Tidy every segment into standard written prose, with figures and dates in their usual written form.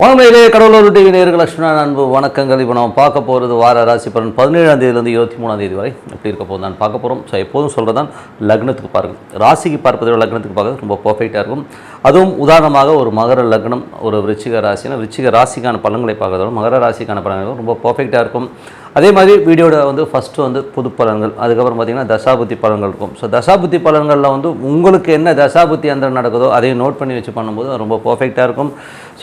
வணக்கம் கடவுளூர் டிவி நேயர்கள் லட்சுமண அன்பு வணக்கங்கள். இப்போ நம்ம பார்க்க போகிறது வார ராசி பலன் 17ஆம் தேதியிலிருந்து 23ஆம் தேதி வரை எப்படி இருக்க போகுது நான் பார்க்க போகிறோம். ஸோ எப்போதும் சொல்கிறதான் லக்னத்துக்கு பாருங்கள், ராசிக்கு பார்ப்பதை விட லக்னத்துக்கு பார்க்க ரொம்ப பர்ஃபெக்டாக இருக்கும். அதுவும் உதாரணமாக ஒரு மகர லக்னம் ஒரு விருச்சிக ராசினா விருச்சிக ராசிக்கான பலன்களை பார்க்கறதோட மகர ராசிக்கான பலன்கள் ரொம்ப பர்ஃபெக்டாக இருக்கும். அதே மாதிரி வீடியோட ஃபஸ்ட்டு பொது பலன்கள், அதுக்கப்புறம் பார்த்திங்கன்னா தசாபுத்தி பலன்கள் இருக்கும். ஸோ தசாபுத்தி பலன்களில் உங்களுக்கு என்ன தசாபுத்தி அந்த நடக்குதோ அதையும் நோட் பண்ணி வச்சு பண்ணும்போது ரொம்ப பர்ஃபெக்டாக இருக்கும்.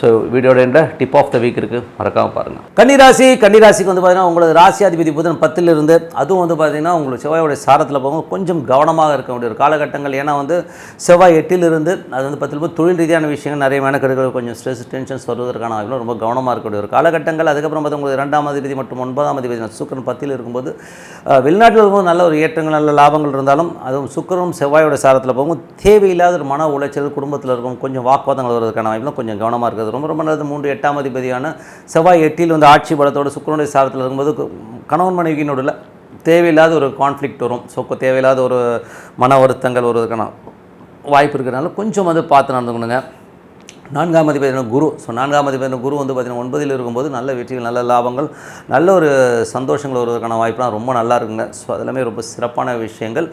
ஸோ வீடியோட டிப் ஆஃப் த வீக் இருக்குது, மறக்காமல் பாருங்கள். கன்னிராசிக்கு பார்த்தீங்கன்னா உங்களுக்கு ராசியாதிபதி புதன் 10ல் இருந்து, அதுவும் பார்த்தீங்கன்னா உங்களுக்கு செவ்வாயோடைய சாரத்தில் போகும் கொஞ்சம் கவனமாக இருக்க வேண்டிய ஒரு காலகட்டங்கள். ஏன்னா செவ்வாய் 8ல் இருந்து அது 10ல் போய் தொழில் ரீதியான விஷயங்கள் நிறைய மெனக்கெடுகள் கொஞ்சம் ஸ்ட்ரெஸ் டென்ஷன்ஸ் வருவதற்கான வாய்ப்புகள் ரொம்ப கவனமாக இருக்கக்கூடிய ஒரு காலகட்டங்கள். அதுக்கப்புறம் பார்த்தா உங்களுக்கு 2ஆம் அதிபதி மற்றும் 9ஆம் அதிபதி சுக்கிரன் 10ல் இருக்கும்போது வெளிநாட்டில் இருக்கும்போது நல்ல ஒரு ஏற்றங்கள் நல்ல லாபங்கள் இருந்தாலும் அதுவும் சுக்கிரனும் செவ்வாயோட சாரத்தில் போகும் தேவையில்லாத ஒரு மன உளைச்சல் குடும்பத்தில் இருக்கும் கொஞ்சம் வாக்குவாதங்கள் வருவதற்கான வாய்ப்புலாம் கொஞ்சம் கவனமாக இருக்கிறது ரொம்ப ரொம்ப நல்லது. 3 8ஆம் அதிபதியான செவ்வாய் 8ல் ஆட்சி பலத்தோடு சுக்கிரனுடைய சாரத்தில் இருக்கும்போது கணவன் மனைவியினுடைய தேவையில்லாத ஒரு கான்ஃப்ளிக்ட் வரும். ஸோ தேவையில்லாத ஒரு மன வருத்தங்கள் வருவதற்கான வாய்ப்பு இருக்கிறனால கொஞ்சம் பார்த்து நடந்துக்கணுங்க. 4ஆம் அதிபதியான குரு. ஸோ 4ஆம் அதிபதியான குரு பார்த்திங்கன்னா 9ல் இருக்கும்போது நல்ல வெற்றிகள் நல்ல லாபங்கள் நல்ல ஒரு சந்தோஷங்கள் வருவதற்கான வாய்ப்புலாம் ரொம்ப நல்லா இருக்குங்க. ஸோ அதெல்லாமே ரொம்ப சிறப்பான விஷயங்கள்.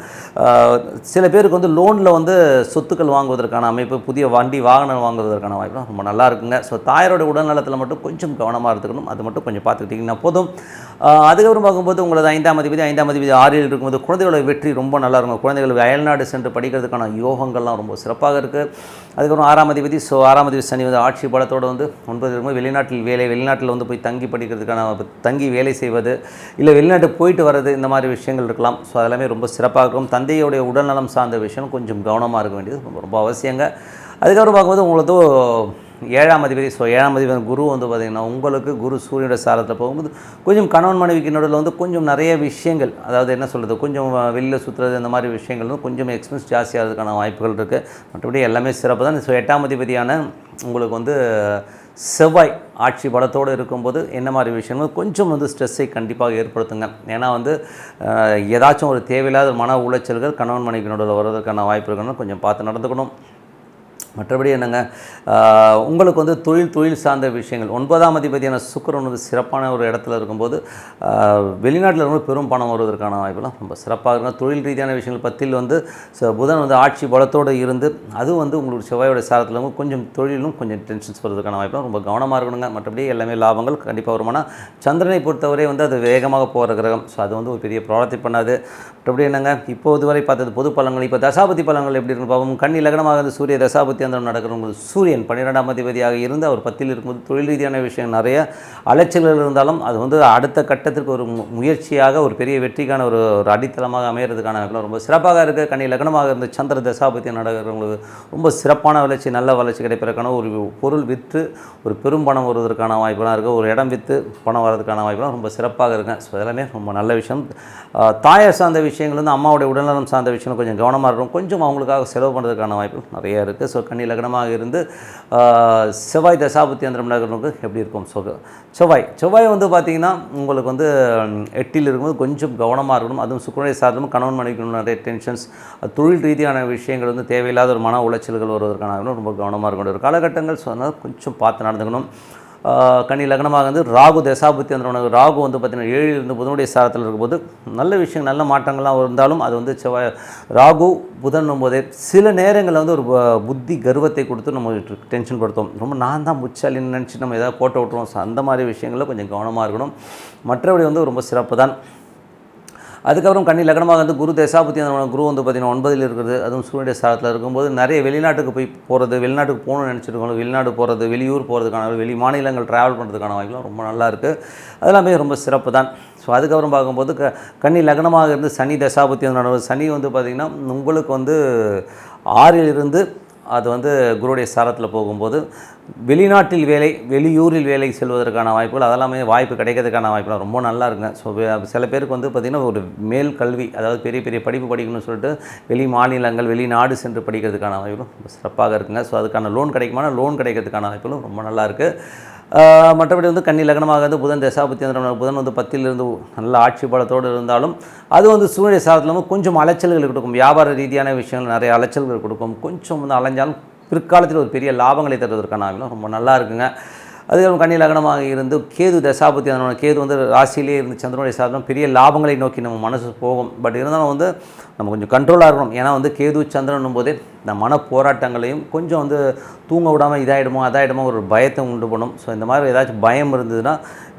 சில பேருக்கு லோனில் சொத்துக்கள் வாங்குவதற்கான அமைப்பு புதிய வண்டி வாகனம் வாங்குவதற்கான வாய்ப்புலாம் ரொம்ப நல்லா இருக்குங்க. ஸோ தாயாரோட உடல்நலத்தில் மட்டும் கொஞ்சம் கவனமாக இருந்துக்கணும், அது மட்டும் கொஞ்சம் பார்த்துக்கிட்டிங்கன்னா போதும். அதுக்கப்புறம் பார்க்கும்போது உங்களது 5ஆம் அதிபதி 6ல் இருக்கும்போது குழந்தைகளோட வெற்றி ரொம்ப நல்லா இருக்கும். குழந்தைகள் அயல்நாடு சென்று படிக்கிறதுக்கான யோகங்கள்லாம் ரொம்ப சிறப்பாக இருக்குது. அதுக்கப்புறம் 6ஆம் அதிபதி. ஸோ 6ஆம் அதிபதி சனி ஆட்சி பலத்தோடு 9 இருக்கும்போது வெளிநாட்டில் போய் தங்கி படிக்கிறதுக்கான தங்கி வேலை செய்வது இல்லை வெளிநாட்டுக்கு போயிட்டு வர்றது இந்த மாதிரி விஷயங்கள் இருக்கலாம். ஸோ அதெல்லாமே ரொம்ப சிறப்பாக இருக்கும். தந்தையுடைய உடல்நலம் சார்ந்த விஷயம் கொஞ்சம் கவனமாக இருக்க வேண்டியது ரொம்ப ரொம்ப அவசியங்க. அதுக்கப்புறம் பார்க்கும்போது உங்களுக்கு 7ஆம் அதிபதி. ஸோ 7ஆம் அதிபதி குரு பார்த்திங்கன்னா உங்களுக்கு குரு சூரியனோட சாரத்தில் போகும்போது கொஞ்சம் கணவன் மனைவிக்கு நடுவில் கொஞ்சம் நிறைய விஷயங்கள், அதாவது என்ன சொல்கிறது, கொஞ்சம் வெளியில் சுற்றுறது இந்த மாதிரி விஷயங்கள் கொஞ்சம் எக்ஸ்பென்ஸ் ஜாஸ்தியாகிறதுக்கான வாய்ப்புகள் இருக்குது. மற்றபடி எல்லாமே சிறப்பு தான். ஸோ 8ஆம் அதிபதியான உங்களுக்கு செவ்வாய் ஆட்சி பலத்தோடு இருக்கும்போது என்ன மாதிரி விஷயங்கள் கொஞ்சம் ஸ்ட்ரெஸ்ஸை கண்டிப்பாக ஏற்படுத்துங்க. ஏன்னா ஏதாச்சும் ஒரு தேவையில்லாத மன உளைச்சல்கள் கணவன் மனைவிக்கு நடுவில் வர்றதுக்கான வாய்ப்பு இருக்குன்னு கொஞ்சம் பார்த்து நடந்துக்கணும். மற்றபடி என்னங்க, உங்களுக்கு தொழில் சார்ந்த விஷயங்கள் 9ஆம் அதிபதியான சுக்கிரன் சிறப்பான ஒரு இடத்துல இருக்கும்போது வெளிநாட்டில் ரொம்ப பெரும் பணம் வருவதற்கான வாய்ப்புலாம் ரொம்ப சிறப்பாக இருக்கும். தொழில் ரீதியான விஷயங்கள் 10ல் புதன் ஆட்சி பலத்தோடு இருந்து அது உங்களுக்கு செவ்வாயோட சாரத்தில் கொஞ்சம் தொழிலும் கொஞ்சம் டென்ஷன்ஸ் வருவதற்கான வாய்ப்புலாம் ரொம்ப கவனமாக இருக்கணுங்க. மற்றபடி எல்லாமே லாபங்கள் கண்டிப்பாக வருமானா சந்திரனை பொறுத்தவரை அது வேகமாக போகிற கிரகம். ஸோ அது ஒரு பெரிய ப்ராப்ளத்தை பண்ணாது. மற்றபடி என்னங்க, இப்போ இதுவரை பார்த்தது பொது பலன்கள். இப்போ தசாபதி பலன்கள் எப்படி இருக்குன்னு பார்ப்போம். கன்னி லக்னமாக சூரிய தசாபதி நடக்கிறவங்க சூரியன் 12ஆம் அதிபதியாக இருந்து அவர் 10ல் இருக்கும்போது தொழில் ரீதியான விஷயம் நிறைய அலைச்சல்கள் இருந்தாலும் அது அடுத்த கட்டத்திற்கு ஒரு முயற்சியாக ஒரு பெரிய வெற்றிக்கான ஒரு அடித்தளமாக அமைகிறதுக்கான ரொம்ப சிறப்பாக இருக்குது. கன்னி லக்னமாக இருந்த சந்திர தசாபதி நடக்கிறவங்களுக்கு ரொம்ப சிறப்பான வளர்ச்சி நல்ல வளர்ச்சி கிடைப்பதற்கான ஒரு பொருள் விற்று ஒரு பெரும் பணம் வருவதற்கான வாய்ப்புலாம் இருக்குது. ஒரு இடம் விற்று பணம் வர்றதுக்கான வாய்ப்புலாம் ரொம்ப சிறப்பாக இருக்குங்க. ஸோ அதெல்லாமே ரொம்ப நல்ல விஷயம். தாயை சார்ந்த விஷயங்கள் அம்மாவுடைய உடல்நலம் சார்ந்த விஷயங்கள் கொஞ்சம் கவனமாக இருக்கும். கொஞ்சம் அவங்களுக்காக செலவு பண்ணுறதுக்கான வாய்ப்பு நிறைய இருக்குது. ஸோ கன்னி லக்னமாக இருந்து செவ்வாய் தசாபுத்தி அந்தரம் நடக்கிறவங்களுக்கு எப்படி இருக்கும். ஸோ செவ்வாய் பார்த்திங்கன்னா உங்களுக்கு 8ல் இருக்கும்போது கொஞ்சம் கவனமாக இருக்கணும். அதுவும் சுக்கிரனுடைய சார்ந்தும் கணவன் மனைவிக்கு நிறைய டென்ஷன்ஸ் தொழில் ரீதியான விஷயங்கள் தேவையில்லாத ஒரு மன உளைச்சல்கள் வருவதற்கான ரொம்ப கவனமாக இருக்கணும் ஒரு காலகட்டங்கள். ஸோ அதனால் கொஞ்சம் பார்த்து நடந்துக்கணும். கன்னி லக்னமாக ராகு தசாபுத்தி அந்த ராகு பார்த்திங்கன்னா 7ல் இருந்து புதனுடைய சாரத்தில் இருக்கும்போது நல்ல விஷயம் நல்ல மாற்றங்கள்லாம் இருந்தாலும் அது செவ்வாய் ராகு புதன் போதே சில நேரங்களில் ஒரு புத்தி கர்வத்தை கொடுத்து நம்ம டென்ஷன் படுத்தும். ரொம்ப நான் தான் முச்சாலின்னு நினச்சி நம்ம எதாவது கோட்டை விட்டுருவோம். ஸோ அந்த மாதிரி விஷயங்களில் கொஞ்சம் கவனமாக இருக்கணும். மற்றபடி ரொம்ப சிறப்பு தான். அதுக்கப்புறம் கன்னி லக்னமாக குரு தசாபுத்தி குரு பார்த்திங்கன்னா 9ல் இருக்கிறது, அதுவும் சூரியனுடைய சாரத்தில் இருக்கும்போது நிறைய வெளிநாட்டுக்கு போகிறது வெளிநாட்டுக்கு போகணும்னு நினச்சிருக்கோம். வெளிநாடு போகிறது வெளியூர் போகிறதுக்கான வெளி மாநிலங்கள் ட்ராவல் பண்ணுறதுக்கான வாய்ப்புலாம் ரொம்ப நல்லா இருக்குது. அதெல்லாமே ரொம்ப சிறப்பு தான். ஸோ அதுக்கப்புறம் பார்க்கும்போது கன்னி லக்னமாக இருந்து சனி தசாபுத்தி சனி பார்த்திங்கன்னா உங்களுக்கு 6ல் இருந்து அது குருடைய சாரத்தில் போகும்போது வெளிநாட்டில் வேலை வெளியூரில் வேலை செல்வதற்கான வாய்ப்புகள் அதெல்லாமே வாய்ப்பு கிடைக்கிறதுக்கான வாய்ப்புலாம் ரொம்ப நல்லா இருக்குங்க. ஸோ சில பேருக்கு பார்த்திங்கன்னா ஒரு மேல் கல்வி, அதாவது பெரிய பெரிய படிப்பு படிக்கணும்னு சொல்லிட்டு வெளி மாநிலங்கள் வெளிநாடு சென்று படிக்கிறதுக்கான வாய்ப்புகளும் ரொம்ப சிறப்பாக இருக்குங்க. ஸோ அதுக்கான லோன் கிடைக்குமானா லோன் கிடைக்கிறதுக்கான வாய்ப்புகளும் ரொம்ப நல்லா இருக்குது. மற்றபடி கன்னி லக்னமாக புதன் தசாபுத்தி புதன் 10ல் இருந்து நல்ல ஆட்சி பலத்தோடு இருந்தாலும் அது சூரிய சாரத்தில் கொஞ்சம் அலைச்சல்கள் கொடுக்கும். வியாபார ரீதியான விஷயங்கள் நிறைய அலைச்சல்கள் கொடுக்கும். கொஞ்சம் அலைஞ்சாலும் பிற்காலத்தில் ஒரு பெரிய லாபங்களை தருவதற்கான ஆகலாம் ரொம்ப நல்லா இருக்குங்க. அதுக்கப்புறம் கன்னி லக்னமாக இருந்து கேது தசாபுத்தி அதனோட கேது வந்து ராசியிலே இருந்து சந்திரனுடைய சாதனம் பெரிய லாபங்களை நோக்கி நம்ம மனசு போகும். பட் இருந்தாலும் வந்து நம்ம கொஞ்சம் கண்ட்ரோலாக இருக்கணும். ஏன்னா வந்து கேது சந்திரனும் போதே இந்த மன போராட்டங்களையும் கொஞ்சம் வந்து தூங்க விடாமல் இதாகிடுமோ அதாகிடுமோ ஒரு பயத்தை உண்டு பண்ணும். ஸோ இந்த மாதிரி ஏதாச்சும் பயம் இருந்ததுன்னா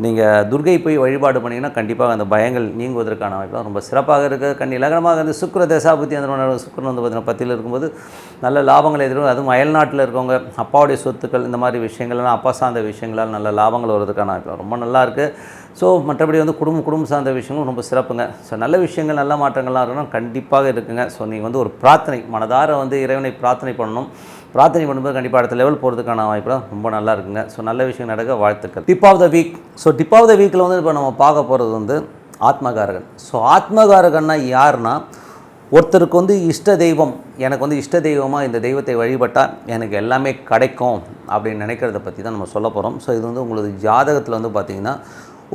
நீங்கள் துர்கை போய் வழிபாடு பண்ணிங்கன்னா கண்டிப்பாக அந்த பயங்கள் நீங்குவதற்கான வாய்ப்பு ரொம்ப சிறப்பாக இருக்குது. கன்னி லக்னமாக இருந்து சுக்கிர தசாபுத்தி அந்த சுக்கிரன் வந்து பார்த்திங்கன்னா 10ல் இருக்கும்போது நல்ல லாபங்கள் எதிரும், அதுவும் அயல்நாட்டில் இருக்கவங்க அப்பாவுடைய சொத்துக்கள் இந்த மாதிரி விஷயங்கள்லாம் அப்பா சார்ந்த விஷயங்களால் நல்ல லாபங்கள் வருவதற்கான வாய்ப்பு ரொம்ப நல்லா இருக்குது. ஸோ மற்றபடி வந்து குடும்பம் சார்ந்த விஷயங்களும் ரொம்ப சிறப்புங்க. ஸோ நல்ல விஷயங்கள் நல்ல மாற்றங்கள்லாம் இருக்கணும் கண்டிப்பாக இருக்குங்க. ஸோ நீங்கள் வந்து ஒரு பிரார்த்தனை மனதார வந்து இறைவனை பிரார்த்தனை பண்ணணும். பிரார்த்தனை பண்ணும்போது கண்டிப்பாக அடுத்த லெவல் போகிறதுக்கான வாய்ப்புலாம் ரொம்ப நல்லா இருக்குங்க. ஸோ நல்ல விஷயம் நடக்க வாழ்த்துக்கள். Tip of the week. So tip of the வீக்கில் வந்து இப்போ நம்ம பார்க்க போகிறது வந்து ஆத்மகாரகன். ஸோ ஆத்மகாரகன்னா யாருன்னா ஒருத்தருக்கு வந்து இஷ்ட தெய்வம், எனக்கு வந்து இஷ்ட தெய்வமாக இந்த தெய்வத்தை வழிபட்டால் எனக்கு எல்லாமே கிடைக்கும் அப்படின்னு நினைக்கிறத பற்றி தான் நம்ம சொல்ல போகிறோம். ஸோ இது வந்து உங்களுக்கு ஜாதகத்தில் வந்து பார்த்திங்கன்னா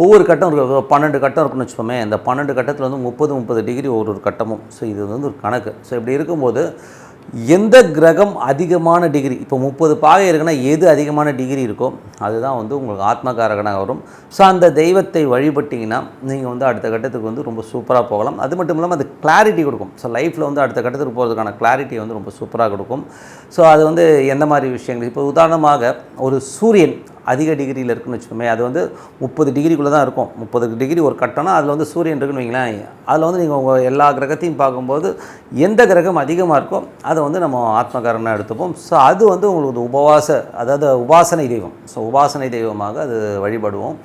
ஒவ்வொரு கட்டம் இருக்குது. 12 கட்டம் இருக்குன்னு வச்சுப்போமே. இந்த 12 கட்டத்தில் வந்து 30 டிகிரி ஒரு கட்டமும். ஸோ இது வந்து ஒரு கணக்கு. ஸோ இப்படி இருக்கும்போது எந்த கிரகம் அதிகமான டிகிரி, இப்போ 30 பாகை இருக்குன்னா எது அதிகமான டிகிரி இருக்கோ அதுதான் வந்து உங்களுக்கு ஆத்மகாரகனாக வரும். ஸோ அந்த தெய்வத்தை வழிபட்டிங்கன்னா நீங்கள் வந்து அடுத்த கட்டத்துக்கு வந்து ரொம்ப சூப்பராக போகலாம். அது மட்டும் இல்லாமல் அது கிளாரிட்டி கொடுக்கும். ஸோ லைஃப்பில் வந்து அடுத்த கட்டத்துக்கு போகிறதுக்கான கிளாரிட்டி வந்து ரொம்ப சூப்பராக கொடுக்கும். ஸோ அது வந்து எந்த மாதிரி விஷயங்கள், இப்போ உதாரணமாக ஒரு சூரியன் அதிக டிகிரியில் இருக்குன்னு வச்சுக்கோமே, அது வந்து 30 டிகிரிக்குள்ளே தான் இருக்கும். 30 டிகிரி ஒரு கட்டம்னா அதில் வந்து சூரியன் இருக்குன்னு வைங்களேன். அதில் வந்து நீங்கள் உங்கள் எல்லா கிரகத்தையும் பார்க்கும்போது எந்த கிரகம் அதிகமாக இருக்கோ அதை வந்து நம்ம ஆத்மகாரகனாக எடுத்துப்போம். ஸோ அது வந்து உங்களுக்கு அதாவது உபாசனை தெய்வம். ஸோ உபாசனை தெய்வமாக அது வழிபடுவோம்.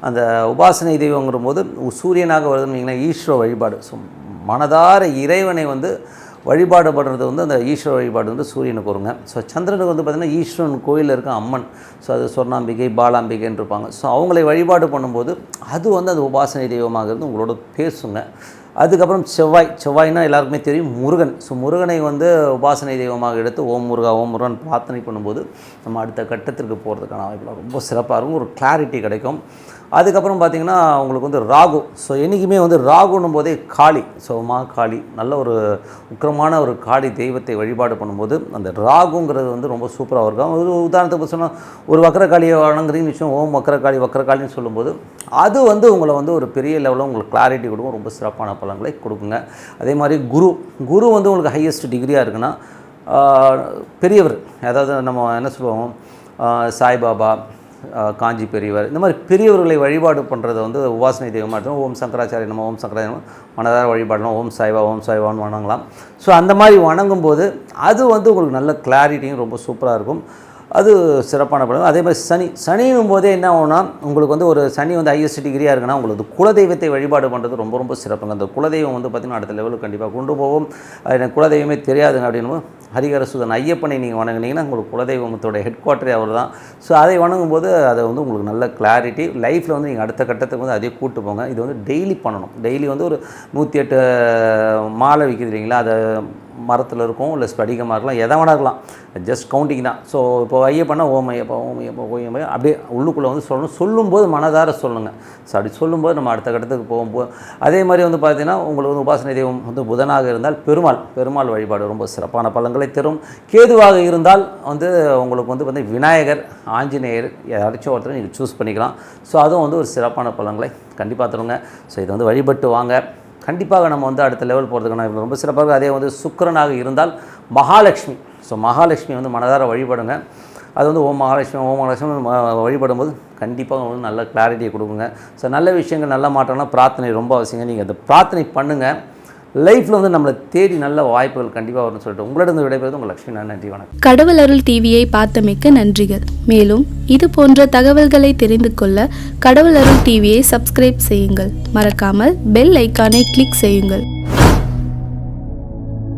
அந்த உபாசனை தெய்வங்கிற போது சூரியனாக வருதுன்னு வைங்களேன், ஈஸ்வர வழிபாடு. ஸோ மனதார இறைவனை வந்து வழிபாடு பண்ணுறது வந்து அந்த ஈஸ்வர வழிபாடு வந்து சூரியனுக்கு வருங்க. ஸோ சந்திரனுக்கு வந்து பார்த்திங்கன்னா ஈஸ்வரன் கோயிலில் இருக்க அம்மன். ஸோ அது சொர்ணாம்பிகை பாலாம்பிகைன்னு இருப்பாங்க. ஸோ அவங்களை வழிபாடு பண்ணும்போது அது வந்து அந்த உபாசனை தெய்வமாக இருந்து உங்களோட பேசுங்க. அதுக்கப்புறம் செவ்வாய்னா எல்லாருக்குமே தெரியும் முருகன். ஸோ முருகனை வந்து உபாசனை தெய்வமாக எடுத்து ஓம் முருகன் பிரார்த்தனை பண்ணும்போது நம்ம அடுத்த கட்டத்திற்கு போகிறதுக்கான வாய்ப்புலாம் ரொம்ப சிறப்பாக இருக்கும். ஒரு கிளாரிட்டி கிடைக்கும். அதுக்கப்புறம் பார்த்திங்கன்னா உங்களுக்கு வந்து ராகு. ஸோ என்றைக்குமே வந்து ராகுன்னும் போதே காளி. ஸோ காளி நல்ல ஒரு உக்கிரமான ஒரு காளி தெய்வத்தை வழிபாடு பண்ணும்போது அந்த ராகுங்கிறது வந்து ரொம்ப சூப்பராக இருக்கும். ஒரு உதாரணத்துக்கு சொன்னால் ஒரு வக்கரகாளியை வணங்குறீங்கன்னு வச்சோம், ஓம் வக்கரகாளின்னு சொல்லும்போது அது வந்து உங்களை வந்து ஒரு பெரிய லெவலில் உங்களுக்கு கிளாரிட்டி கொடுக்கும். ரொம்ப சிறப்பான பலன்களை கொடுக்குங்க. அதே மாதிரி குரு வந்து உங்களுக்கு ஹையஸ்ட் டிகிரியாக இருக்குன்னா பெரியவர், அதாவது நம்ம என்ன சொல்லுவோம், சாய்பாபா, காஞ்சி பெரியவர், இந்த மாதிரி பெரியவர்களை வழிபாடு பண்ணுறது வந்து உபாசனை தெய்வமாக இருக்கும். ஓம் சங்கராச்சாரிய நம்ம ஓம் சங்கராச்சாரிய மனதார வழிபாடலாம், ஓம் சாய்வான்னு வணங்கலாம். ஸோ அந்த மாதிரி வணங்கும் போது அது வந்து உங்களுக்கு நல்ல கிளாரிட்டியும் ரொம்ப சூப்பராக இருக்கும். அது சிறப்பான படம். அதே மாதிரி சனியும் போதே என்ன ஆகும்னா உங்களுக்கு வந்து ஒரு சனி வந்து ஹையஸ்ட் டிகிரியாக இருக்குன்னா உங்களுக்கு குலதெய்வத்தை வழிபாடு பண்ணுறது ரொம்ப சிறப்புங்க. அந்த குலதெய்வம் வந்து பார்த்திங்கன்னா அடுத்த லெவலுக்கு கண்டிப்பாக கொண்டு போகும். எனக்கு குலதெய்வமே தெரியாதுங்க அப்படின்னு ஹரிகரசுதன் ஐயப்பனை நீங்கள் வணங்குனீங்கன்னா உங்களுக்கு குலதெய்வத்தோட ஹெட் குவார்ட்டரே அவர் தான். ஸோ அதை வணங்கும்போது அதை வந்து உங்களுக்கு நல்ல கிளாரிட்டி லைஃப்பில் வந்து நீங்கள் அடுத்த கட்டத்துக்கு வந்து அதே கூட்டு போங்க. இது வந்து டெய்லி பண்ணணும். டெய்லி வந்து ஒரு 108 மாலை விற்கிது இல்லைங்களா, அதை மரத்தில் இருக்கும், இல்லை ஸ்படிகமாக இருக்கலாம், எதை வேணா இருக்கலாம், ஜஸ்ட் கவுண்டிங் தான். ஸோ இப்போ ஐயப்பன்னா ஓம் ஐயப்பா அப்படியே உள்ளுக்குள்ளே வந்து சொல்லும்போது மனதார சொல்லுங்கள். ஸோ அப்படி சொல்லும்போது நம்ம அடுத்த கட்டத்துக்கு போகும்போது அதே மாதிரி வந்து பார்த்திங்கன்னா உங்களுக்கு வந்து உபாசனை தெய்வம் வந்து புதனாக இருந்தால் பெருமாள் வழிபாடு ரொம்ப சிறப்பான பலன்களை தரும். கேதுவாக இருந்தால் வந்து உங்களுக்கு வந்து விநாயகர், ஆஞ்சநேயர் யாராச்சும் ஒருத்தர் நீங்கள் சூஸ் பண்ணிக்கலாம். ஸோ அதுவும் வந்து ஒரு சிறப்பான பலன்களை கண்டிப்பாக தருங்க. ஸோ இதை வந்து வழிபட்டு வாங்க. கண்டிப்பாக நம்ம வந்து அடுத்த லெவல் போகிறதுக்கான ரொம்ப சிறப்பாக. அதே வந்து சுக்கிரனாக இருந்தால் மகாலட்சுமி. ஸோ மகாலட்சுமி வந்து மனதார வழிபடுங்க. அது வந்து ஓம் மகாலட்சுமி வழிபடும்போது கண்டிப்பாக வந்து நல்ல கிளாரிட்டியை கொடுக்குங்க. ஸோ நல்ல விஷயங்கள் நல்ல மாற்றம்லாம் பிரார்த்தனை ரொம்ப அவசியங்க. நீங்கள் அந்த பிரார்த்தனை பண்ணுங்கள். லைஃப்பில் வந்து நம்மளை தேடி நல்ல வாய்ப்புகள் கண்டிப்பாக வரும்னு சொல்லிட்டு உங்களிடம் விடைபெறுவது உங்கள் லட்சுமி. நன்றி, வணக்கம். கடவுள் அருள் டிவியை பார்த்தமைக்க நன்றிகள். மேலும் இது போன்ற தகவல்களை தெரிந்து கொள்ள கடவுள் அருள் டிவியை சப்ஸ்கிரைப் செய்யுங்கள். மறக்காமல் பெல் ஐக்கானை கிளிக் செய்யுங்கள்.